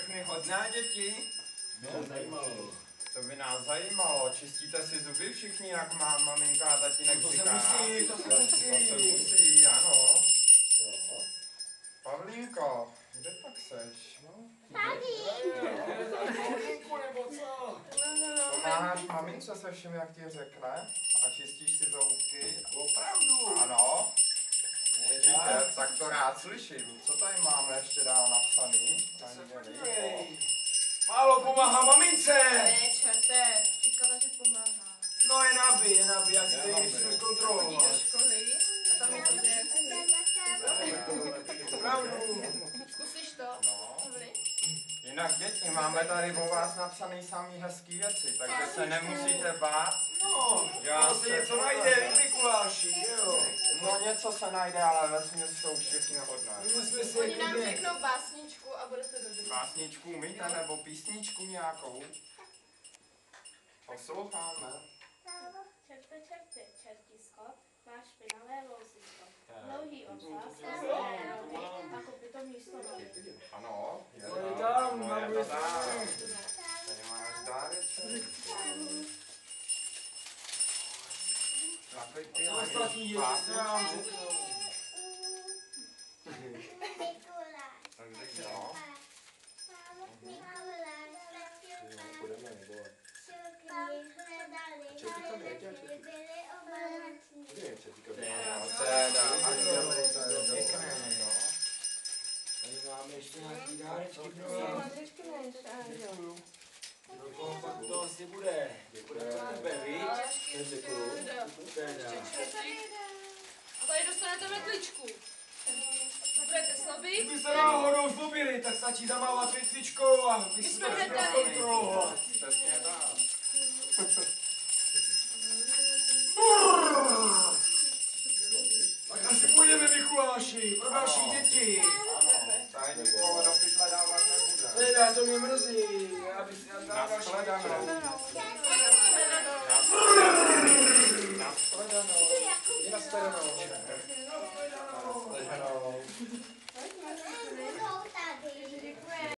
všechny hodné děti? Zajímalo. To by nás zajímalo. Čistíte si zuby všichni, jak má maminka a tatínek To se říká? musí, to se To musí. se musí, ano. Jo. Pavlínko, kde pak seš? No? Pavlínku nebo co? Pomáháš mamince se vším, jak ti řekne? A čistíš si zoubky? Opravdu? Ano. Určitě, tak to rád slyším. Co tady máme ještě dál napsaný? Málo pomáhá mamince. Ne, čerte, říkala, že pomáhá. No je nabi, já si tady musím Chodí zkontrolovat. do školy a tam je to jde. Opravdu. Zkusíš to? No. Dobrý? Jinak děti, máme tady o vás napsaný samý hezký věci, takže se nemusíte bát. No, Já to se něco najde, vy Mikuláši, jo. No něco se najde, ale vesměs jsou všichni hodné. My jsme si Oni nám klidně... řeknou básničku a budete dobrý. Básničku umíte nebo písničku nějakou? Posloucháme. Čerte, čerte, čertisko, máš špinavé vousisko. Dlouhý ocas, staré nohy a kopyto místo nohy. Ano, je To je tam, no, mám je to mysli. tam. Tady máš dáreček. Takový ty Co ostatní děti se nám řeknou? Takže jo. Tady máme ještě nějaký dárečky pro vás. Děkuju. Pro koho pak to asi bude? Bude pro tebe, víš? Děkuju. Teda. A tady dostanete metličku. Budete slabý? Kdybyste náhodou zlobili, tak stačí zamávat větvičkou a vy si to jsme všechno tady. zkontrolovat. Přesně tak. Tak asi půjdeme, Mikuláši, pro další Ano. děti. Ano, tady nikoho do pytle dávat nebude. Teda, to mě mrzí, já bych si na další Nashledanou. děti.